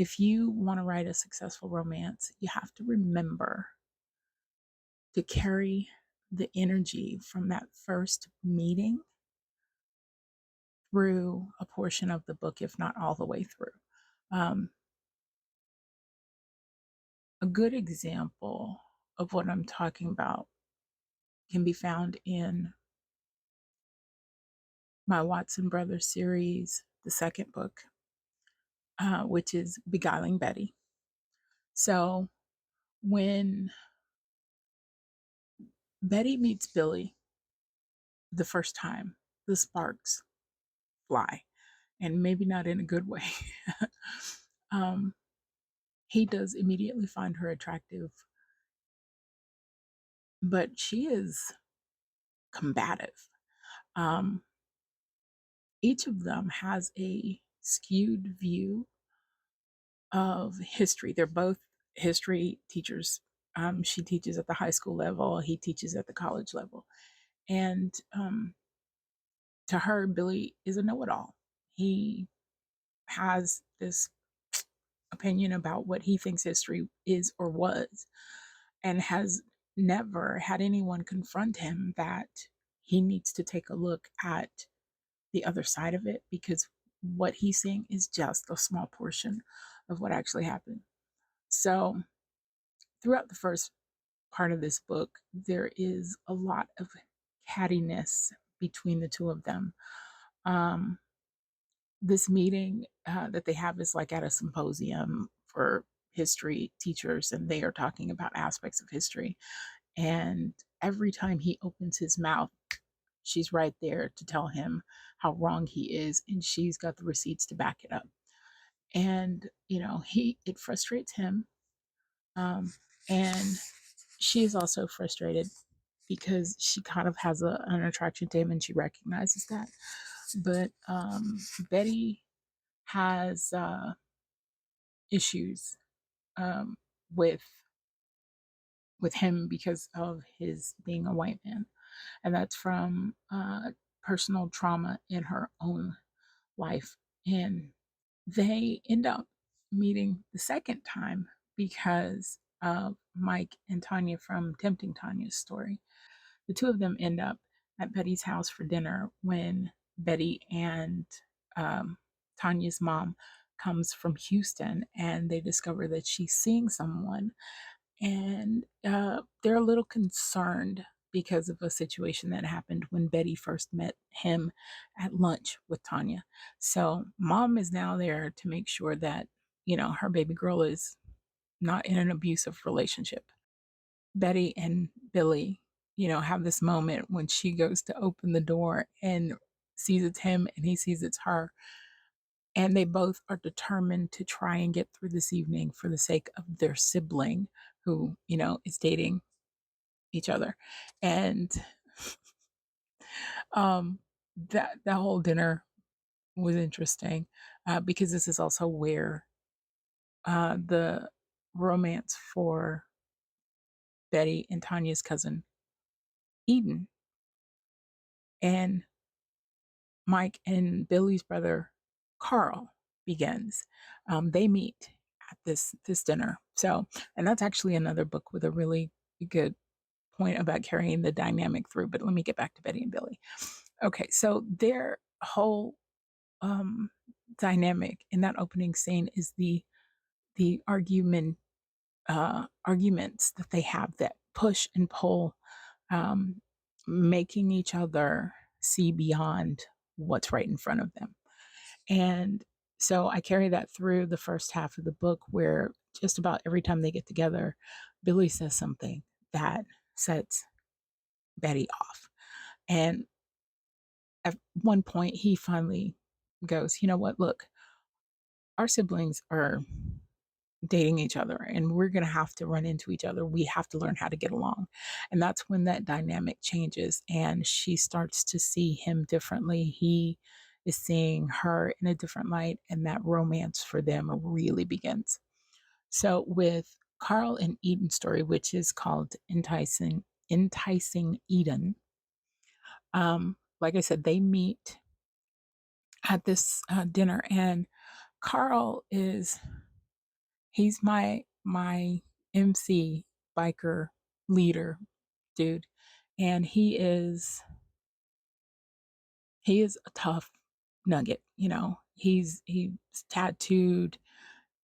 if you want to write a successful romance, you have to remember to carry the energy from that first meeting through a portion of the book, if not all the way through. Um, a good example of what I'm talking about can be found in my Watson Brothers series, the second book, which is Beguiling Betty. So when Betty meets Billy the first time, the sparks fly, and maybe not in a good way. um, he does immediately find her attractive, but she is combative. Um, each of them has a skewed view of history. They're both history teachers. She teaches at the high school level, he teaches at the college level. And to her, Billy is a know it all. He has this opinion about what he thinks history is or was, and has never had anyone confront him that he needs to take a look at the other side of it, because what he's seeing is just a small portion of what actually happened. So, throughout the first part of this book, there is a lot of cattiness between the two of them. Um, this meeting that they have is like at a symposium for history teachers, and they are talking about aspects of history. And every time he opens his mouth, she's right there to tell him how wrong he is, and she's got the receipts to back it up. And it frustrates him, and she is also frustrated because she kind of has an attraction to him, and she recognizes that. But Betty has issues um, with him because of his being a white man, and that's from personal trauma in her own life. And they end up meeting the second time because of Mike and Tanya from Tempting Tanya's story. The two of them end up at Betty's house for dinner when Betty and Tanya's mom comes from Houston, and they discover that she's seeing someone, and they're a little concerned because of a situation that happened when Betty first met him at lunch with Tanya. So mom is now there to make sure that her baby girl is not in an abusive relationship. Betty and Billy, have this moment when she goes to open the door and sees it's him, and he sees it's her. And they both are determined to try and get through this evening for the sake of their sibling who, is dating each other. And that whole dinner was interesting because this is also where the romance for Betty and Tanya's cousin Eden and Mike and Billy's brother Carl begins. They meet at this dinner. So, and that's actually another book with a really good point about carrying the dynamic through. But let me get back to Betty and Billy. Okay, so their whole dynamic in that opening scene is the arguments that they have that push and pull, um, making each other see beyond what's right in front of them. And so I carry that through the first half of the book, where just about every time they get together, Billy says something that sets Betty off. And at one point, he finally goes, "You know what? Look, our siblings are dating each other, and we're going to have to run into each other. We have to learn how to get along." And that's when that dynamic changes, and she starts to see him differently. He is seeing her in a different light, and that romance for them really begins. So with Carl and Eden's story, which is called Enticing Eden, like I said, they meet at this dinner, and Carl is He's my MC biker leader dude, and he is a tough nugget, you know. He's tattooed,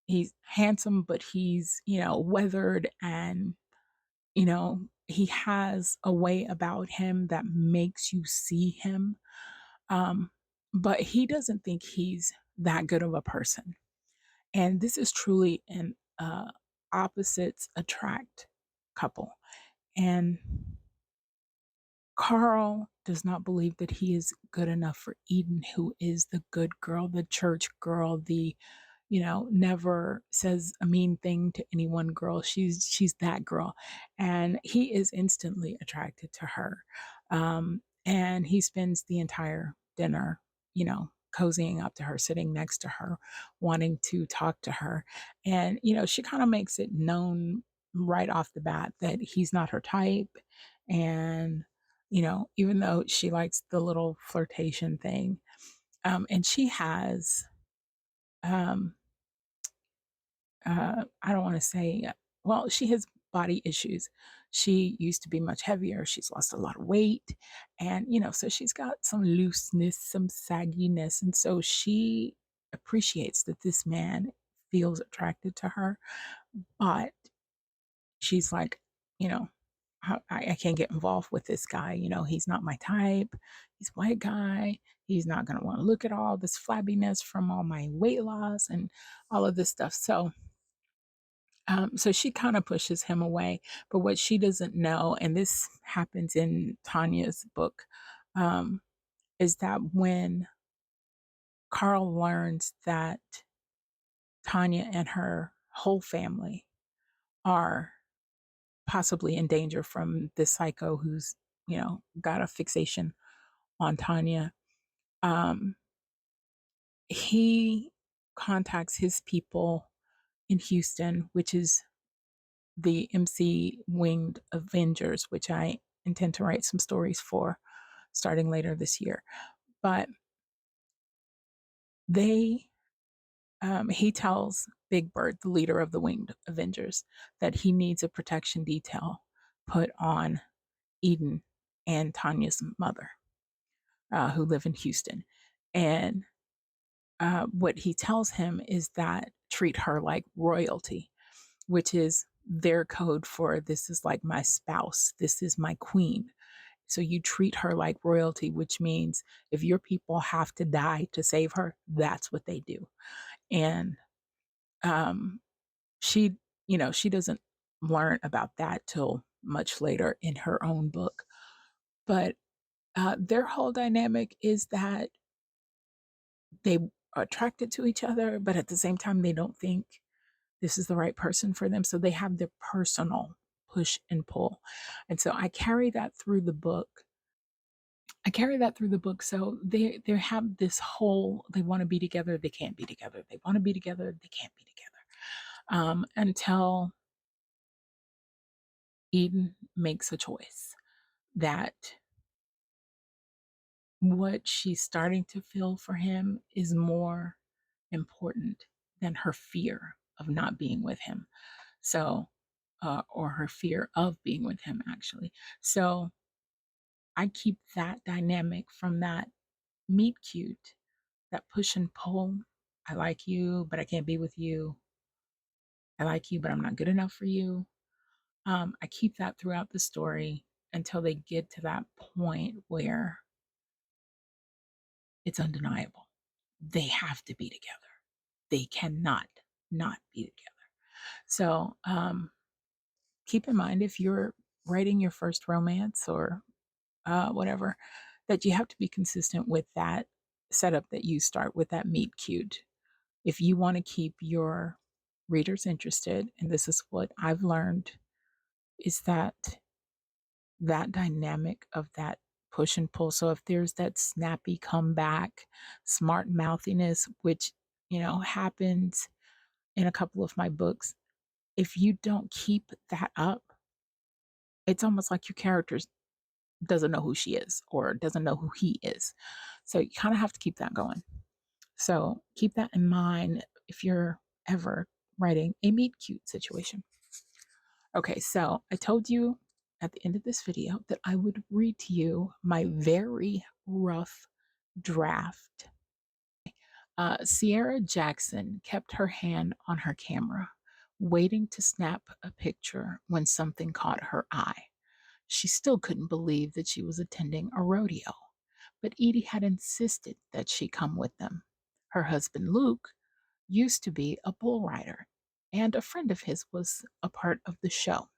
he's handsome, but he's, weathered, and he has a way about him that makes you see him. Um, but he doesn't think he's that good of a person. And this is truly an opposites attract couple. And Carl does not believe that he is good enough for Eden, who is the good girl, the church girl, the never says a mean thing to anyone girl. She's that girl. And he is instantly attracted to her. And he spends the entire dinner, cozying up to her, sitting next to her, wanting to talk to her. And, she kind of makes it known right off the bat that he's not her type. And, even though she likes the little flirtation thing, and she has, um, I don't want to say, well, she has body issues. She used to be much heavier. She's lost a lot of weight. And, so she's got some looseness, some sagginess. And so she appreciates that this man feels attracted to her. But she's like, you know, I can't get involved with this guy. He's not my type. He's a white guy. He's not going to want to look at all this flabbiness from all my weight loss and all of this stuff. So she kind of pushes him away. But what she doesn't know, and this happens in Tanya's book, um, is that when Carl learns that Tanya and her whole family are possibly in danger from this psycho who's, got a fixation on Tanya, um, he contacts his people in Houston, which is the MC Winged Avengers, which I intend to write some stories for starting later this year. But they, he tells Big Bird, the leader of the Winged Avengers, that he needs a protection detail put on Eden and Tanya's mother, who live in Houston. And what he tells him is that treat her like royalty, which is their code for this is like my spouse, this is my queen. So you treat her like royalty, which means if your people have to die to save her, that's what they do. And um, she, she doesn't learn about that till much later in her own book. But their whole dynamic is that they are attracted to each other, but at the same time, they don't think this is the right person for them. So they have their personal push and pull. And so I carry that through the book. So they have this whole, they want to be together, they can't be together. They want to be together, they can't be together. Until Eden makes a choice that what she's starting to feel for him is more important than her fear of not being with him. So, or her fear of being with him, actually. So, I keep that dynamic from that meet cute, that push and pull. I like you, but I can't be with you. I like you, but I'm not good enough for you. I keep that throughout the story until they get to that point where it's undeniable. They have to be together. They cannot not be together. So keep in mind if you're writing your first romance or whatever, that you have to be consistent with that setup that you start with, that meet cute. If you want to keep your readers interested, and this is what I've learned, is that dynamic of that push and pull. So if there's that snappy comeback, smart mouthiness, which, happens in a couple of my books, if you don't keep that up, it's almost like your character doesn't know who she is or doesn't know who he is. So you kind of have to keep that going. So keep that in mind if you're ever writing a meet cute situation. Okay, so I told you at the end of this video that I would read to you my very rough draft. Sierra Jackson kept her hand on her camera, waiting to snap a picture when something caught her eye. She still couldn't believe that she was attending a rodeo, but Edie had insisted that she come with them. Her husband, Luke, used to be a bull rider, and a friend of his was a part of the show.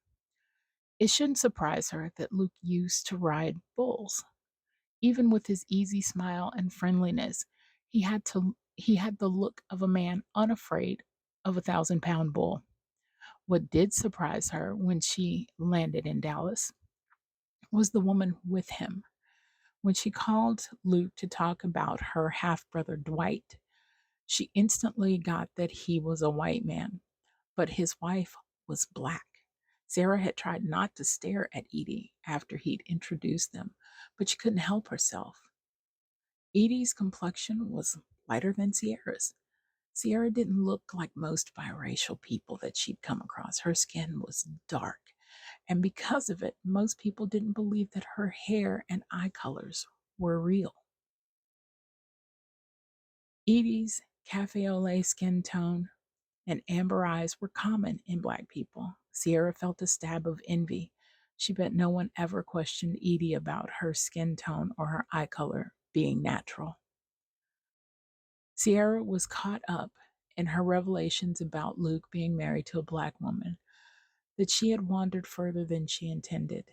It shouldn't surprise her that Luke used to ride bulls. Even with his easy smile and friendliness, he had the look of a man unafraid of a 1,000-pound bull. What did surprise her when she landed in Dallas was the woman with him. When she called Luke to talk about her half brother Dwight, she instantly got that he was a white man, but his wife was black. Sarah had tried not to stare at Edie after he'd introduced them, but she couldn't help herself. Edie's complexion was lighter than Sierra's. Sierra didn't look like most biracial people that she'd come across. Her skin was dark, and because of it, most people didn't believe that her hair and eye colors were real. Edie's cafe au lait skin tone and amber eyes were common in Black people. Sierra felt a stab of envy. She bet no one ever questioned Edie about her skin tone or her eye color being natural. Sierra was caught up in her revelations about Luke being married to a Black woman, that she had wandered further than she intended.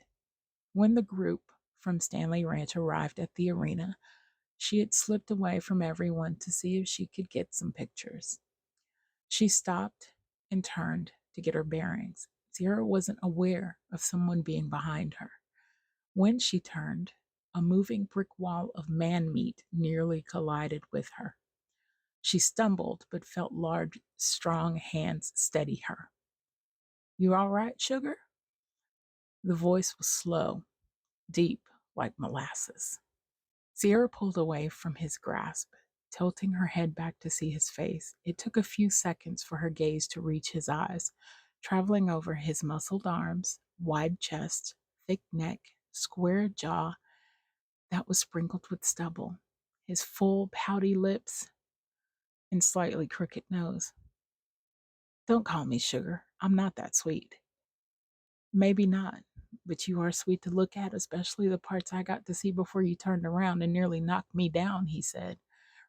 When the group from Stanley Ranch arrived at the arena, she had slipped away from everyone to see if she could get some pictures. She stopped and turned to get her bearings. Sierra wasn't aware of someone being behind her. When she turned, a moving brick wall of man meat nearly collided with her. She stumbled, but felt large, strong hands steady her. You all right, sugar? The voice was slow, deep, like molasses. Sierra pulled away from his grasp, tilting her head back to see his face. It took a few seconds for her gaze to reach his eyes, traveling over his muscled arms, wide chest, thick neck, square jaw that was sprinkled with stubble, his full, pouty lips, and slightly crooked nose. Don't call me sugar. I'm not that sweet. Maybe not, but you are sweet to look at, especially the parts I got to see before you turned around and nearly knocked me down, he said,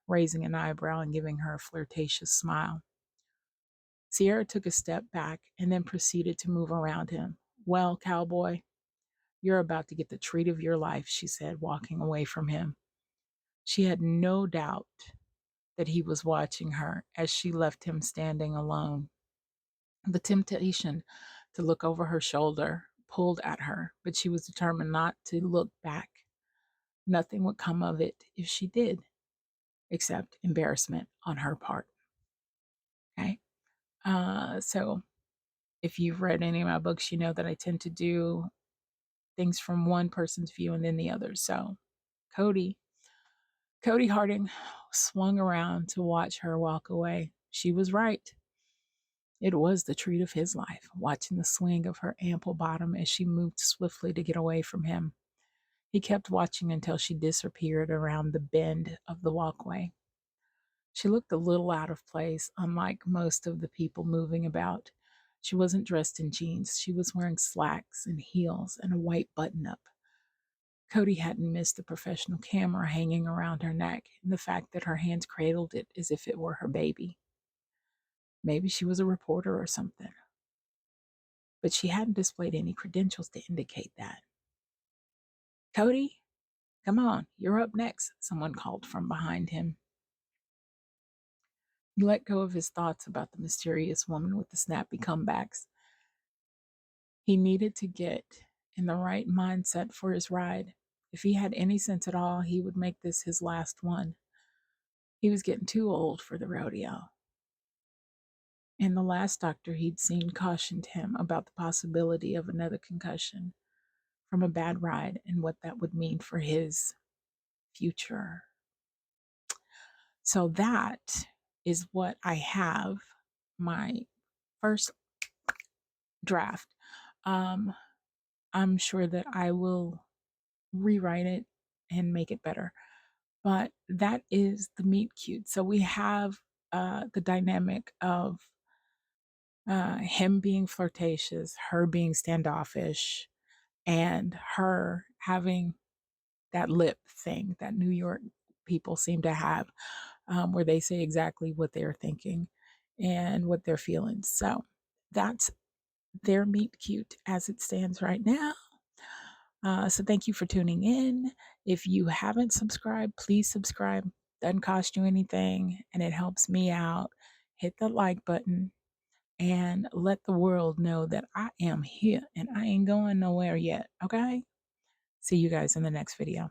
raising an eyebrow and giving her a flirtatious smile. Sierra took a step back and then proceeded to move around him. Well, cowboy, you're about to get the treat of your life, she said, walking away from him. She had no doubt that he was watching her as she left him standing alone. The temptation to look over her shoulder pulled at her, but she was determined not to look back. Nothing would come of it if she did, except embarrassment on her part. Okay. So if you've read any of my books, you know that I tend to do things from one person's view and then the other. So Cody, Cody Harding swung around to watch her walk away. She was right. It was the treat of his life, watching the swing of her ample bottom as she moved swiftly to get away from him. He kept watching until she disappeared around the bend of the walkway. She looked a little out of place, unlike most of the people moving about. She wasn't dressed in jeans. She was wearing slacks and heels and a white button-up. Cody hadn't missed the professional camera hanging around her neck and the fact that her hands cradled it as if it were her baby. Maybe she was a reporter or something, but she hadn't displayed any credentials to indicate that. Cody, come on, you're up next, someone called from behind him. He let go of his thoughts about the mysterious woman with the snappy comebacks. He needed to get in the right mindset for his ride. If he had any sense at all, he would make this his last one. He was getting too old for the rodeo. And the last doctor he'd seen cautioned him about the possibility of another concussion from a bad ride and what that would mean for his future. So that is what I have my first draft. Um, I'm sure that I will rewrite it and make it better. But that is the meet cute. So we have the dynamic of him being flirtatious, her being standoffish, and her having that lip thing that New York people seem to have, where they say exactly what they're thinking and what they're feeling. So that's their meet cute as it stands right now. So thank you for tuning in. If you haven't subscribed, please subscribe. Doesn't cost you anything and it helps me out. Hit the like button and let the world know that I am here and I ain't going nowhere yet. Okay? See you guys in the next video.